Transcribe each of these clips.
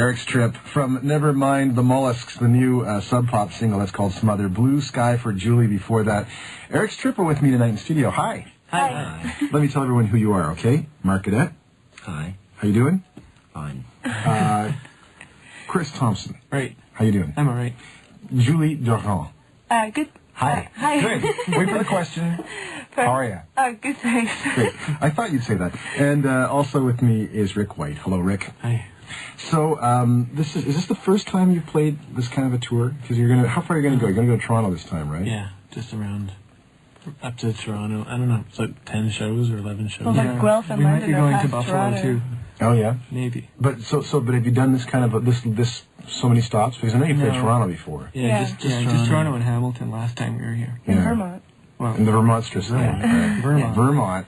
Eric's Trip from Nevermind the Mollusks, the new Sub Pop single that's called Smother. Blue Sky for Julie before that. Eric's Trip are with me tonight in studio. Hi. Hi. Let me tell everyone who you are, okay? Mark Cadet. Hi. How you doing? Fine. Chris Thompson. Right. How you doing? I'm all right. Julie Durand. Good. Hi. Hi. Good. Wait for the question. How are you? Good, thanks. Great. I thought you'd say that. And also with me is Rick White. Hello, Rick. Hi. So, is this the first time you've played this kind of a tour? Because how far are you going to go? You're going to go to Toronto this time, right? Yeah, just around, up to Toronto. I don't know, it's like 10 shows or 11 shows. Well, like Guelph and we might London be are going to past Buffalo Toronto. too. Oh, yeah? Maybe. But but have you done this kind of this so many stops? Because I know you played Toronto before. Yeah, just Toronto and Hamilton last time we were here. In Vermont. Well, in the Vermonstrous thing. Vermont.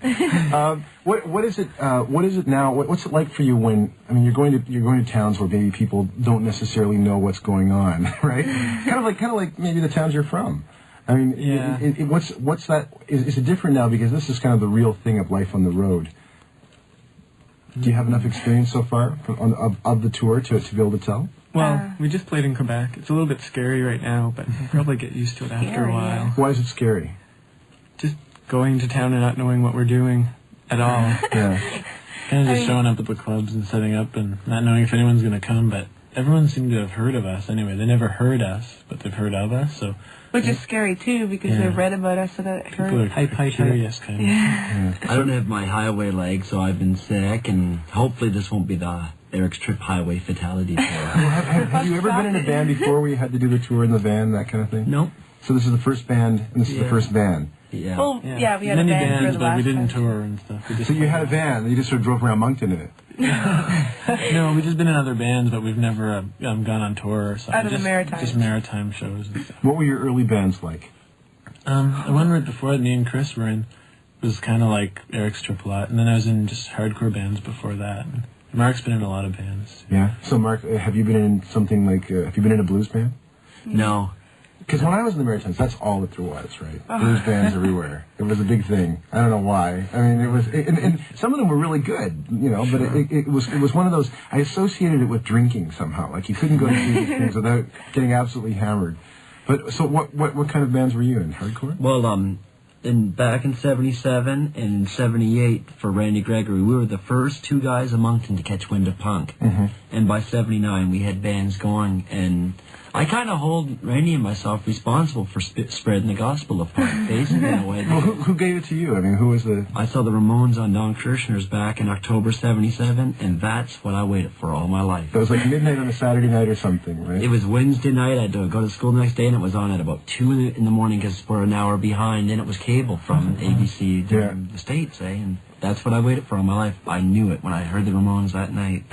What is it? What is it now? What's it like for you when you're going to towns where maybe people don't necessarily know what's going on, right? kind of like maybe the towns you're from. I mean, yeah. What's that? Is it different now because this is kind of the real thing of life on the road? Do you have enough experience so far of the tour to be able to tell? Well, we just played in Quebec. It's a little bit scary right now, but we'll probably get used to it after a while. Why is it scary? Just going to town and not knowing what we're doing at all. Yeah. Kind of just showing up at the clubs and setting up and not knowing if anyone's going to come, but everyone seemed to have heard of us anyway. They never heard us, but they've heard of us, so... Which is scary, too, because they've read about us and heard... People are curious, kind of. Yeah. I don't have my highway leg, so I've been sick, and hopefully this won't be the Eric's Trip highway fatality tour. Have you ever been in a band before where you had to do the tour in the van, that kind of thing? Nope. So this is the first band, and this is the first van. Yeah. Well, yeah, we had many a band bands, for the but last we didn't time. tour and stuff. We just So you had a van, and you just sort of drove around Moncton in it? No, we've just been in other bands, but we've never gone on tour or something. Out of the Maritimes. Just maritime shows and stuff. What were your early bands like? The one right before that me and Chris were in was kind of like Eric's Trip a lot, and then I was in just hardcore bands before that. And Mark's been in a lot of bands. Yeah. So Mark, have you been in something like, have you been in a blues band? No. Because when I was in the Maritimes, that's all that there was, right? Blues bands everywhere. It was a big thing. I don't know why. I mean, it was, and some of them were really good, but it was one of those. I associated it with drinking somehow. Like you couldn't go to see these things without getting absolutely hammered. But so, what kind of bands were you in? Hardcore? Well, back in '77 and in '78 for Randy Gregory, we were the first two guys in Moncton to catch wind of punk. Mm-hmm. And by '79, we had bands going, and I kind of hold Randy and myself responsible for spreading the gospel of punk, basically, in a way. Well, who gave it to you? I mean, who was the... I saw the Ramones on Don Kirshner's back in October '77, and that's what I waited for all my life. It was like midnight on a Saturday night or something, right? It was Wednesday night. I had to go to school the next day, and it was on at about 2 in the morning because we're an hour behind, and it was cable from ABC in the States, and that's what I waited for all my life. I knew it when I heard the Ramones that night.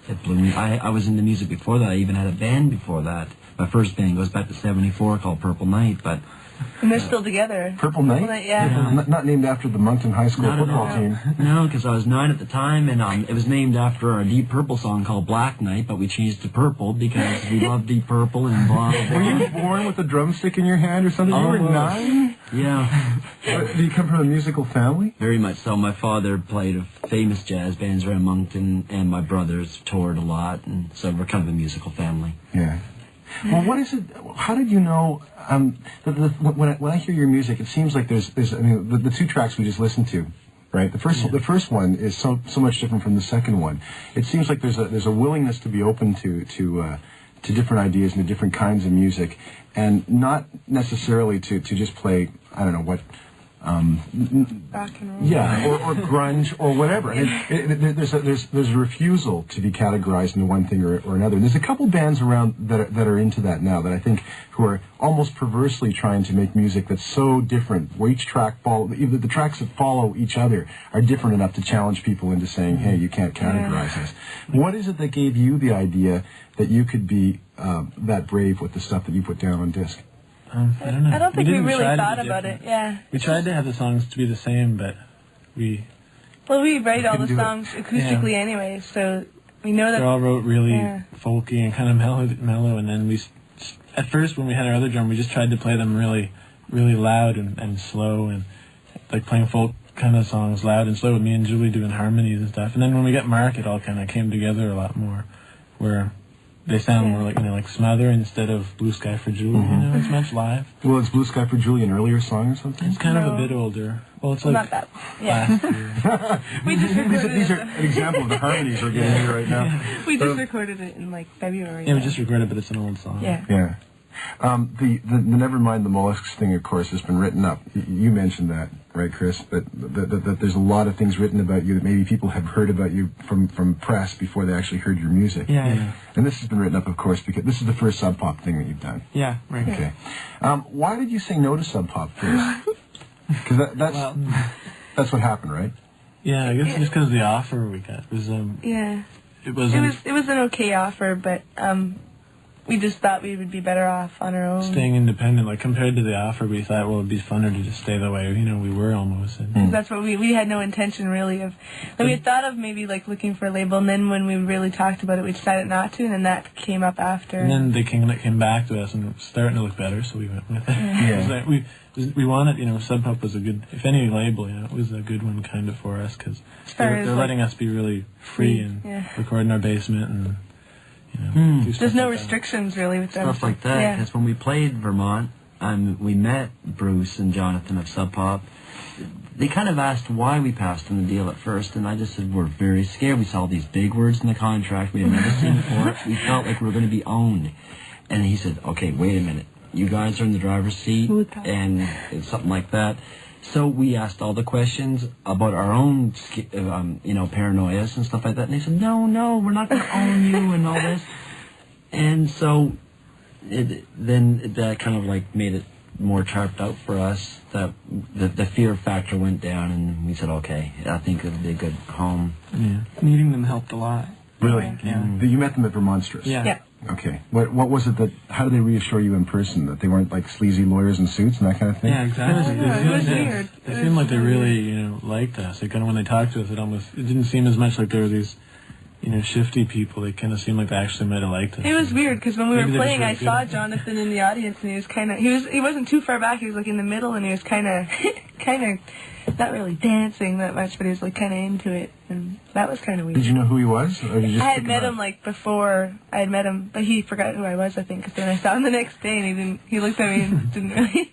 It blew me. I was into music before that. I even had a band before that. My first band goes back to '74 called Purple Night, but... And they're still together. Purple Night? Yeah. Not named after the Moncton High School football team. No, because I was 9 at the time, and it was named after a Deep Purple song called Black Night, but we changed to Purple because we love Deep Purple and blah, blah, blah. Were you born with a drumstick in your hand or something? You were 9? Yeah. Do you come from a musical family? Very much so. My father played famous jazz bands around Moncton, and my brothers toured a lot, and so we're kind of a musical family. Yeah. Well, what is it? How did you know? When I hear your music, it seems like there's the two tracks we just listened to, right? The first one is so much different from the second one. It seems like there's a willingness to be open to different ideas and to different kinds of music, and not necessarily to just play, I don't know what. Rock and roll. Yeah, or grunge or whatever. There's a refusal to be categorized into one thing or another. And there's a couple bands around that are into that now that I think who are almost perversely trying to make music that's so different, where each track even the tracks that follow each other are different enough to challenge people into saying, hey, you can't categorize this. What is it that gave you the idea that you could be that brave with the stuff that you put down on disc? I don't know. I don't think we didn't really try to thought be about it, different. We tried to have the songs to be the same, but we... Well, we write all the couldn't do songs acoustically anyway, so we know that... They all wrote really folky and kind of mellow, and then at first when we had our other drum, we just tried to play them really, really loud and slow, and like playing folk kind of songs loud and slow with me and Julie doing harmonies and stuff. And then when we got Mark, it all kind of came together a lot more. where they sound more like, like Smother instead of Blue Sky for Julie. It's much live. Well, is Blue Sky for Julie an earlier song or something? It's kind of a bit older. Well, it's like not that. Yeah. last year. We just recorded These are it. an example of the harmonies we're getting here right now. We just recorded it in like February. Yeah, we just recorded it, but it's an old song. Yeah. Yeah. The Nevermind the Mollusks thing, of course, has been written up. You mentioned that, right, Chris? That there's a lot of things written about you that maybe people have heard about you from press before they actually heard your music. Yeah. And this has been written up, of course, because this is the first Sub Pop thing that you've done. Yeah, right. Okay. Why did you say no to Sub Pop first? Because that's what happened, right? Yeah, I guess just because of the offer we got. It was Yeah. it was It was an okay offer, but we just thought we would be better off on our own. staying independent. Like compared to the offer, we thought, well, it'd be funner to just stay the way we were almost. And That's what we had no intention really of. Like, we had thought of maybe like looking for a label, and then when we really talked about it, we decided not to, and then that came up after. And then they came back to us, and it was starting to look better, so we went with it. It was like we wanted, Sub Pop was a good, if any label, it was a good one kind of for us, because they're letting us be really free and record in our basement and, do stuff There's no like that. restrictions really with them. Stuff like that. Yeah. Because when we played Vermont, we met Bruce and Jonathan of Sub Pop. They kind of asked why we passed on the deal at first, and I just said we're very scared. We saw these big words in the contract we had never seen before. We felt like we were going to be owned. And he said, okay, wait a minute. You guys are in the driver's seat, and something like that. So we asked all the questions about our own, paranoias and stuff like that. And they said, no, we're not going to own you and all this. And so then that kind of like made it more trapped out for us. That the fear factor went down, and we said, okay, I think it'll be a good home. Yeah. Meeting them helped a lot. Really? Yeah. You met them at Vermonstrous? Yeah. Okay. What was it how did they reassure you in person? That they weren't like sleazy lawyers in suits and that kind of thing? Yeah, exactly. It was weird. They seemed like they really, liked us. They kind of, when they talked to us, it didn't seem as much like there were these, shifty people. They kind of seemed like they actually might have liked us. It was weird because when we were Maybe they were playing, I really saw good. Jonathan in the audience, and he was kind of he wasn't too far back. He was like in the middle, and he was kind of not really dancing that much, but he was like kind of into it, and that was kind of weird. Did you know who he was? Or did you just I had pick met up? him like before. I had met him, but he forgot who I was, I think, because then I saw him the next day, and he looked at me and didn't really.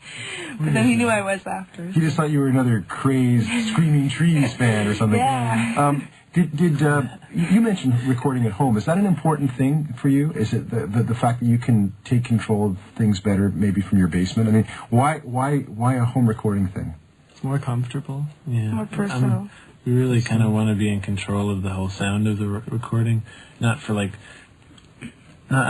But then he knew I was after. He just thought you were another crazed Screaming Trees fan or something. Yeah. You mentioned recording at home. Is that an important thing for you? Is it the fact that you can take control of things better, maybe from your basement? I mean, why a home recording thing? It's more comfortable. Yeah. More personal. We really kind of want to be in control of the whole sound of the recording, not for I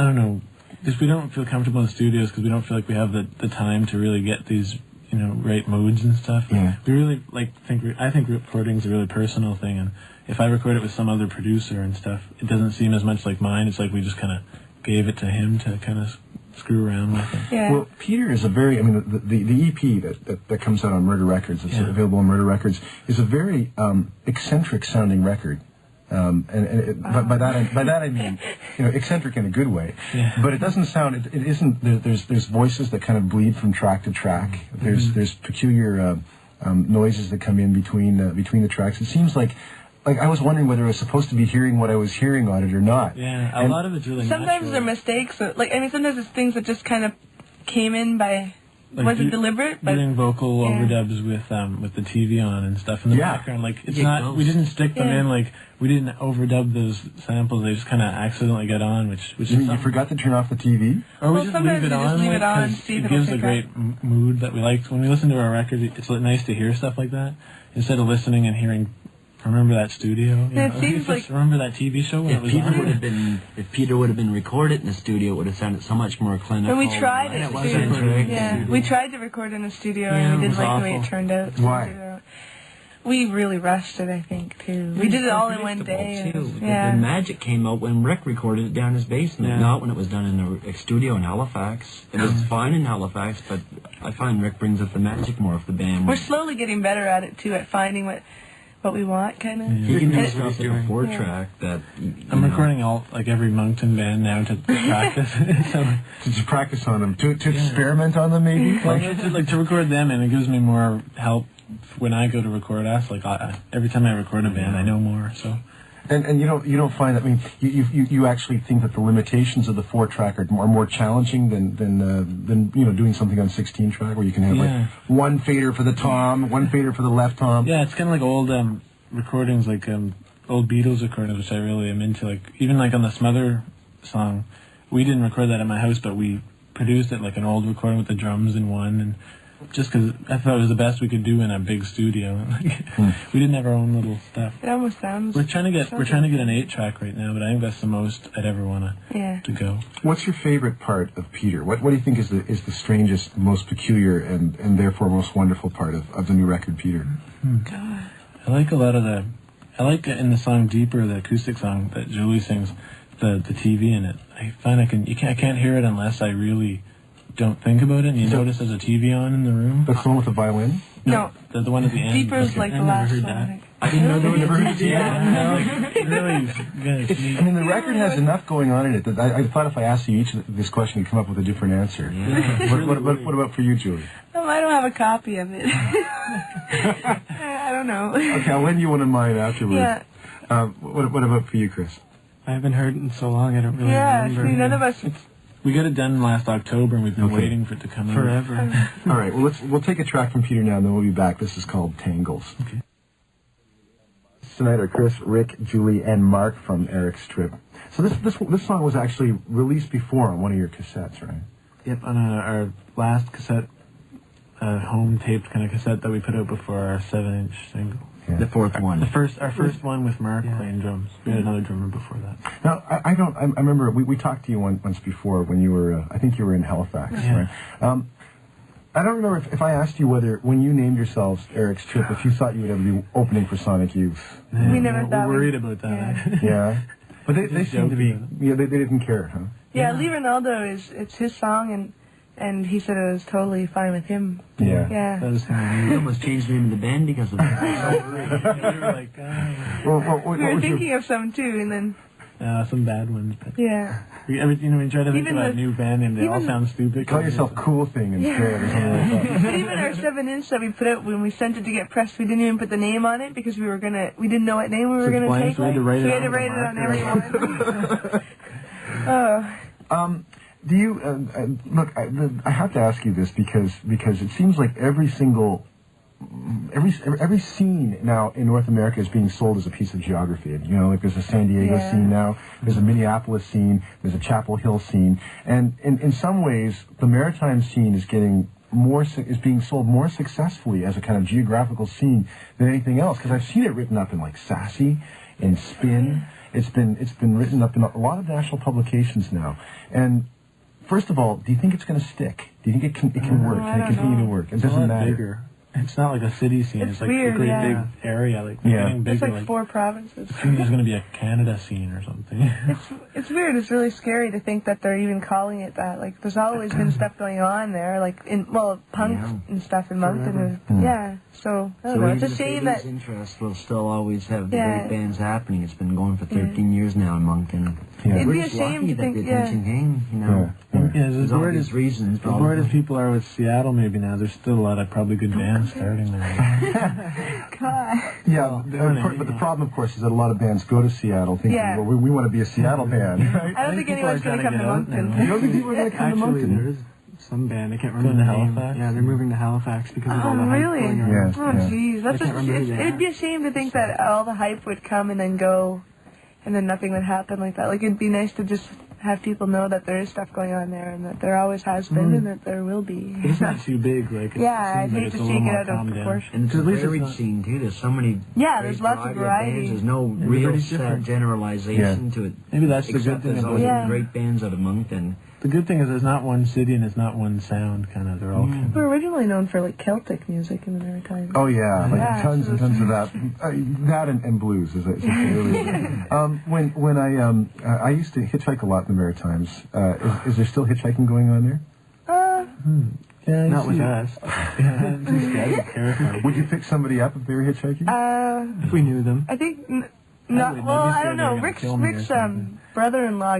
don't know, because we don't feel comfortable in studios because we don't feel like we have the time to really get these, right moods and stuff. Yeah. We really I think recording's a really personal thing, and if I record it with some other producer and stuff, it doesn't seem as much like mine. It's like we just kind of gave it to him to kind of screw around with it. Yeah. Well, Peter is a very, the EP that comes out on Murder Records, it's available on Murder Records, is a very eccentric sounding record. But by that I mean, eccentric in a good way. Yeah. But it doesn't sound, it isn't, there's voices that kind of bleed from track to track. There's peculiar noises that come in between the tracks. It seems like I was wondering whether I was supposed to be hearing what I was hearing on it or not. Yeah, a lot of it's really Sometimes natural. they're mistakes. Sometimes it's things that just kind of came in by. Wasn't deliberate, but doing vocal overdubs with the TV on and stuff in the background. It's not. We didn't stick them in. We didn't overdub those samples. They just kind of accidentally get on, which You is mean you forgot to turn off the TV? or we Well, just sometimes leave it we just on. leave it on, 'cause see if it it'll gives a pick great mood that we like. When we listen to our records, it's nice to hear stuff like that instead of listening and hearing. Remember that studio? Yeah, it seems like- remember that TV show when it If was Peter on? if Peter would have been recorded in the studio, it would have sounded so much more clinical. when we tried it, eccentric. we tried to record in a studio, Yeah, and it we didn't was like the way it awful. turned out. so Why? we did it out. We really rushed it, I think, too. We did it all in one day. and it was- The yeah. magic came out when Rick recorded it down his basement, Yeah. not when it was done in a studio in Halifax. It was fine in Halifax, but I find Rick brings up the magic more of the band. We're slowly getting better at it, too, at finding what we want, kind of. He can do And- stuff to a four-track that... I'm recording every Moncton band now to practice. So, To practice on them, to experiment on them, maybe. to record them, and it gives me more help when I go to record us. Every time I record a band, I know more. So And you don't find that. I mean, you actually think that the limitations of the 4-track are more challenging than doing something on 16-track where you can have like one fader for the tom, one fader for the left tom. Yeah, it's kind of like old recordings, like old Beatles recordings, which I really am into. Like even like on the Smother song, we didn't record that at my house, but we produced it like an old recording with the drums in one, and just because I thought it was the best we could do in a big studio. We didn't have our own little stuff. It almost sounds. We're trying to get an 8-track right now, but I think that's the most I'd ever want to go. What's your favorite part of Peter? What do you think is the strangest, most peculiar, and therefore most wonderful part of the new record, Peter? God. I like a lot of the. I like in the song Deeper, the acoustic song that Julie sings, the TV in it. I find I can't hear it unless I really don't think about it, and you notice there's a TV on in the room. That's the one with the violin? No. The one at the end. Deeper's like the last heard one. that. I didn't know there was a TV. Really, I mean, the record has enough going on in it that I thought if I asked you each this question, you'd come up with a different answer. Yeah. What about for you, Julie? I don't have a copy of it. I don't know. Okay, I'll lend you one of mine afterwards. Yeah. What about for you, Chris? I haven't heard it in so long, I don't really Yeah, remember. see, none of us. We got it done last October, and we've been waiting for it to come out. Forever. All right, well, we'll take a track from Peter now, and then we'll be back. This is called Tangles. Okay. Tonight are Chris, Rick, Julie, and Mark from Eric's Trip. So this song was actually released before on one of your cassettes, right? Yep, on our last cassette, home taped kind of cassette that we put out before our 7-inch single. Yeah. The fourth one. Our first one with Mark playing drums. We had another drummer before that. Now, I remember we talked to you once before when you were, I think you were in Halifax, right? I don't remember if I asked you whether, when you named yourselves Eric's Trip, if you thought you would ever be opening for Sonic Youth. We never thought We're worried about that. Yeah. But they seem to be, they didn't care, huh? Yeah, Lee Ronaldo it's his song, and he said it was totally fine with him. Yeah. That Yeah. was kind We almost changed the name of the band because of that. of we were like, What We were was your... thinking of some too, and then some bad ones. But yeah. we try to think Even about a the- new band name. They all even- sound stupid. Call yourself Cool Thing instead or something like that. But even our 7-inch that we put out when we sent it to get pressed, we didn't even put the name on it because we didn't know what name we were So gonna blank, take. so we had to write So we it had to on write the it on marker. every one. Oh. Do you look? I have to ask you this because it seems like every scene now in North America is being sold as a piece of geography. You know, like there's a San Diego scene now, there's a Minneapolis scene, there's a Chapel Hill scene, and in some ways the maritime scene is being sold more successfully as a kind of geographical scene than anything else. Because I've seen it written up in like Sassy, in Spin. It's been written up in a lot of national publications now, and. First of all, do you think it's going to stick? Do you think it can work? Can it continue to work? It It's doesn't a lot matter. bigger. It's not like a city scene. It's It's like weird, a great yeah. big area. Like Yeah. getting bigger. It's like 4 provinces. I think there's going to be a Canada scene or something. It's weird. It's really scary to think that they're even calling it that. Like, there's always been stuff going on there, like punk and stuff in Moncton. Yeah. So I don't know. It's a shame that. interest will still always have the Yeah. great bands happening. It's been going for 13 years now in Moncton. Yeah. It'd We're be a just shame lucky to that think. the Yeah. attention came. You know, Yeah. Yeah, there's as bored obvious as reasons. as bored Probably. as people are with Seattle, maybe now there's still a lot of probably good bands starting there. God. Yeah, but the problem, of course, is that a lot of bands go to Seattle thinking, Yeah. well, we want to be a Seattle band, right? I don't think people are anyone's going to trying come to to get out Moncton. now. You don't think people are going to come to Moncton? There is some band. I can't remember Going to the name. Halifax? Yeah, they're moving to Halifax because of all the Oh, hype really? going on. Yeah. Oh, jeez. That's I can't remember who they it'd are. be a shame to think that all the hype would come and then go, and then nothing would happen like that. Like, it'd be nice to just have people know that there is stuff going on there and that there always has been and that there will be. It's not too big. Like it Yeah, I'd seems like hate it's to a see little it get more out of calmed down. proportion. And it's a At least it's varied not- scene too. There's so many. Yeah, great there's lots of variety bands. variety. There's no real Everybody's set different. generalization to it. Maybe that's the good Except thing there's about always it. Yeah. great bands out of Moncton. The good thing is there's not one city and it's not one sound. Kind of, they're all kind of. We're originally known for like Celtic music in the Maritime. Oh yeah, like Yeah, tons so and tons of that. That and blues is really. When I used to hitchhike a lot in the Maritimes. Is there still hitchhiking going on there? Yeah, Not with us. Yeah, these guys are terrified. Would you pick somebody up if they were hitchhiking? If we knew them. I think would. not. They'd Well, be I don't scared know. they're gonna kill me or Rick's something. brother-in-law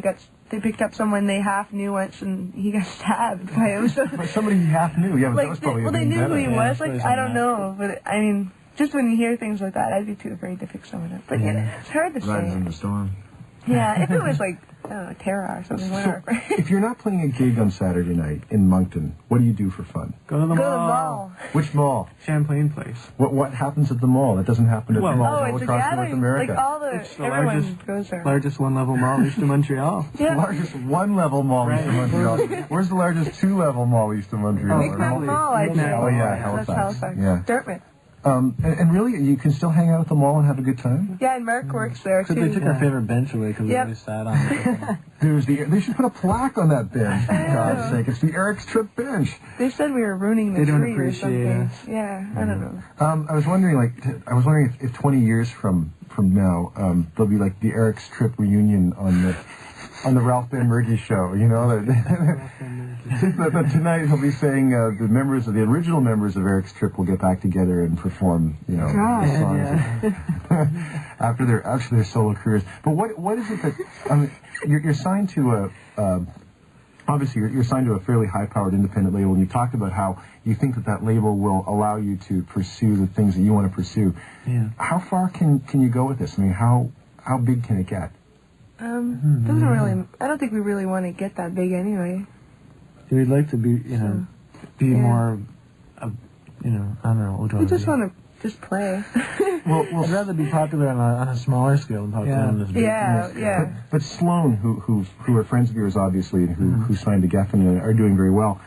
they picked up someone they half knew once, and he got stabbed by him. So, Somebody you half knew. Yeah, but that was like, probably they knew who he Yeah, was. that's Like, probably I don't know, but I mean, just when you hear things like that, I'd be too afraid to pick someone up. But yeah, it's hard to Riders say. in the storm. Yeah, if it was like, I don't know, Terra or something, whatever. If you're not playing a gig on Saturday night in Moncton, what do you do for fun? Go to the Go to mall. the mall. Which mall? Champlain Place. What happens at the mall? That doesn't happen at Well, the malls Oh, all it's a across North gathering. America. Like all the, It's the everyone largest- goes there. Largest one-level mall east of Montreal. The Yeah. largest one-level mall east of Montreal. Where's the largest two-level mall east of Montreal? Mi'kmaq Mall, I'd say. Oh, yeah, That's Halifax. Yeah. Dartmouth. And really, you can still hang out at the mall and have a good time? Yeah, and Mark works there, Except too. they took our favorite bench away because we Yep. always sat on it. They should put a plaque on that bench, for God's sake. It's the Eric's Trip bench. They said we were ruining the They don't tree or appreciate something. us. Yeah, I don't know. I was wondering, if 20 years from now, there'll be like the Eric's Trip reunion on the Ralph Ben Murgy show. You know, that tonight he'll be saying the original members of Eric's Trip will get back together and perform, the songs after their solo careers. But what is it that you're signed to obviously you're signed to a fairly high-powered independent label, and you talked about how you think that label will allow you to pursue the things that you want to pursue. Yeah. How far can you go with this? I mean, how big can it get? Doesn't really. I don't think we really want to get that big anyway. We'd like to be, be Yeah. more, I don't know. What do We I just do? want to just play. Well, I'd rather be popular on a smaller scale than popular on this big. Yeah. But Sloan, who are friends of yours, obviously, and who signed to Geffen and are doing very well.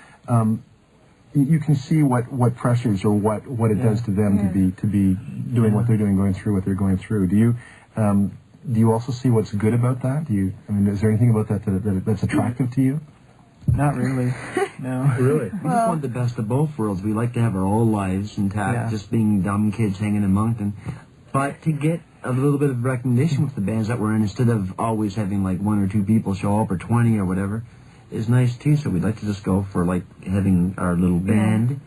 You can see what pressures or what it does to them to be doing what they're doing, going through what they're going through. Do you also see what's good about that? Is there anything about that that's attractive to you? Not really. No. Really? We just want the best of both worlds. We like to have our whole lives intact, Yeah. just being dumb kids hanging in Moncton. But to get a little bit of recognition with the bands that we're in, instead of always having like 1 or 2 people show up or 20 or whatever, is nice too. So we'd like to just go for like having our little band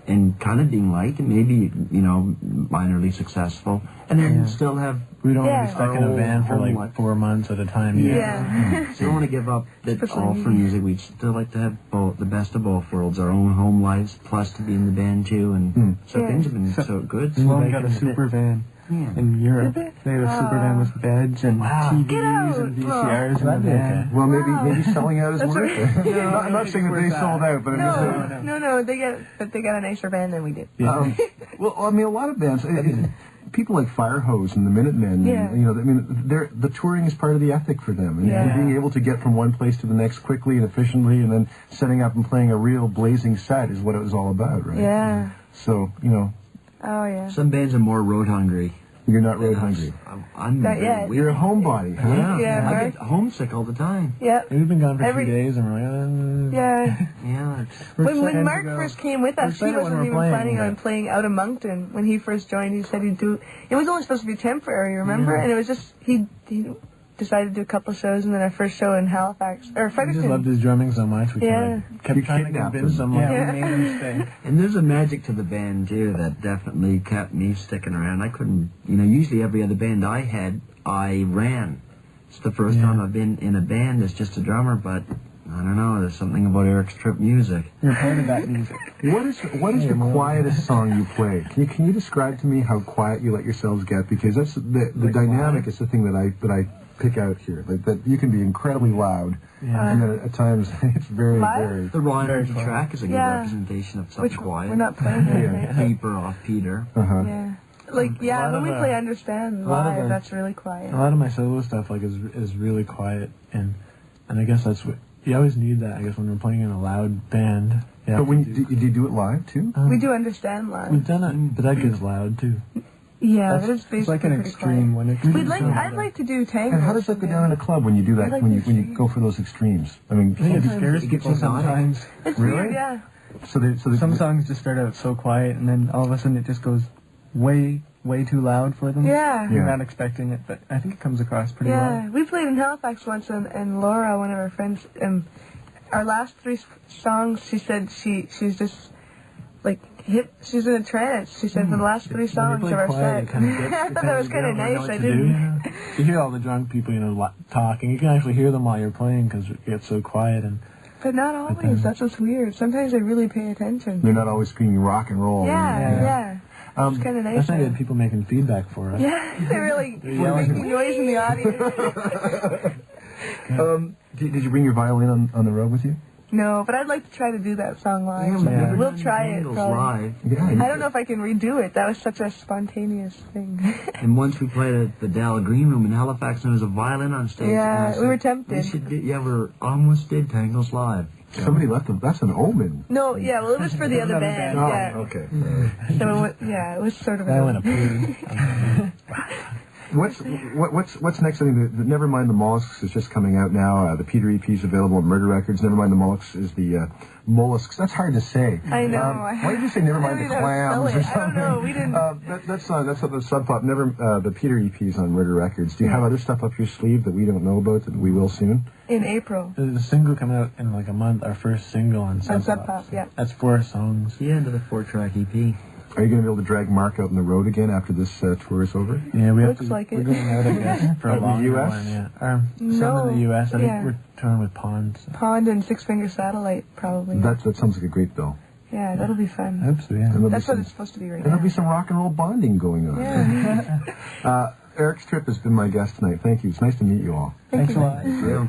and kind of being liked and maybe, minorly successful. And then still have... We don't want to Yeah. be stuck in a van for Home like life. 4 months at a time. Yeah. So we don't want to give up that Especially all for music. We'd still like to have the best of both worlds, our own home lives, plus to be in the band too. And so things have been so good. Sloan got a super van in Europe. Did They had a super van with beds and TVs and VCRs in the van. Well, maybe selling out is worth it. I'm not saying that they sold out, but I'm just saying. No, they got a nicer band than we did. Well, I mean, a lot of bands, people like Firehose and the Minutemen, the touring is part of the ethic for them, and being able to get from one place to the next quickly and efficiently, and then setting up and playing a real blazing set is what it was all about, right? Yeah. So, Oh yeah. Some bands are more road hungry. you're not road hungry. I'm Not yet. You're a homebody, huh? Yeah, I right. get homesick all the time. Yep. We've been gone for Every- 2 days and we're like, Yeah. Yeah, When Mark first came with us, he excited when wasn't we're even playing, planning on but- playing out of Moncton. When he first joined, he said he'd do. It was only supposed to be temporary, remember? And it was just he decided to do a couple of shows, and then our first show in Halifax or we just Fredericton. loved his drumming so much. We Yeah. kind of kept trying to kidnapped convince him. him. Yeah, we made them stay. and there's a magic to the band too that definitely kept me sticking around. I couldn't, usually every other band I had, I ran. It's the first time I've been in a band as just a drummer, but I don't know. There's something about Eric's Trip music. You're part of that music. What is the quietest song you play? Can you describe to me how quiet you let yourselves get? Because that's the dynamic is the thing that I pick out here. Like that you can be incredibly loud, and then at times it's very Live? The raw energy track is a good Yeah. representation of something Which quiet. we're not playing. Right? Paper off Peter. Yeah. Like lot when of we the- play Understand lot of live, the- that's really quiet. A lot of my solo stuff is really quiet, and I guess that's what you always need. That I guess when we're playing in a loud band. Yeah. But when do you do it live too? We do Understand live. We've done it, but that gets loud too. Yeah, but it's It's basically like an pretty extreme quiet. one. I'd like to do tango. And how does that go down in a club when you do that? like When the you go for those extremes? I mean, I think it Sometimes scares it gets people exotic. sometimes. It's Really? weird, yeah. so they Some songs just start out so quiet, and then all of a sudden it just goes way too loud for them. Yeah. You're not expecting it, but I think it comes across pretty Yeah, well. we played in Halifax once, and Laura, one of our friends, our last 3 songs, she said she's just like she's in a trance. She said for the last 3 songs When of you our play quiet, set. it kind of gets, I thought that was kind of nice. I didn't. You hear all the drunk people, talking. You can actually hear them while you're playing because it gets so quiet. And But not always. That's what's weird. Sometimes they really pay attention. They're not always screaming rock and roll. Yeah. It's kind of nice. That's nice. We had people making feedback for us. Yeah, they were like making noise in the audience. Did you bring your violin on the road with you? No, but I'd like to try to do that song live. Yeah. We'll try it. Probably. Live. Yeah. I don't know if I can redo it. That was such a spontaneous thing. And once we played at the Dalla Green Room in Halifax, and there was a violin on stage. Yeah, and I said, we were tempted. We should we almost did Tangles Live. Somebody left them. That's an omen. No, yeah, well, it was for the other band. Oh, Yeah. okay. So, it was sort of. That went a poo. What's next? I mean, Nevermind the Mollusks is just coming out now. The Peter EP is available on Murder Records. Nevermind the Mollusks is the mollusks. That's hard to say. I know. Why did you say Nevermind the Clams or something? I don't know. We didn't. That's the Sub Pop. The Peter EP is on Murder Records. Do you have other stuff up your sleeve that we don't know about that we will soon? In April. There's a single coming out in like a month. Our first single on Sub Pop. Yeah. That's 4 songs. The end of the 4-track EP. Are you going to be able to drag Mark out on the road again after this tour is over? Yeah, we have Looks to. like we're it. going out, I guess, for a In the longer US? one. Yeah. No, Some in the U.S. I think yeah. we're touring with Pond. So. Pond and Six Finger Satellite, probably. That sounds like a great bill. Yeah, that'll be fun. I hope so, yeah. That's what it's supposed to be right And there'll now. be some rock and roll bonding going on. Yeah. Eric Stripp has been my guest tonight. Thank you. It's nice to meet you all. Thank Thanks you. a lot. Yeah.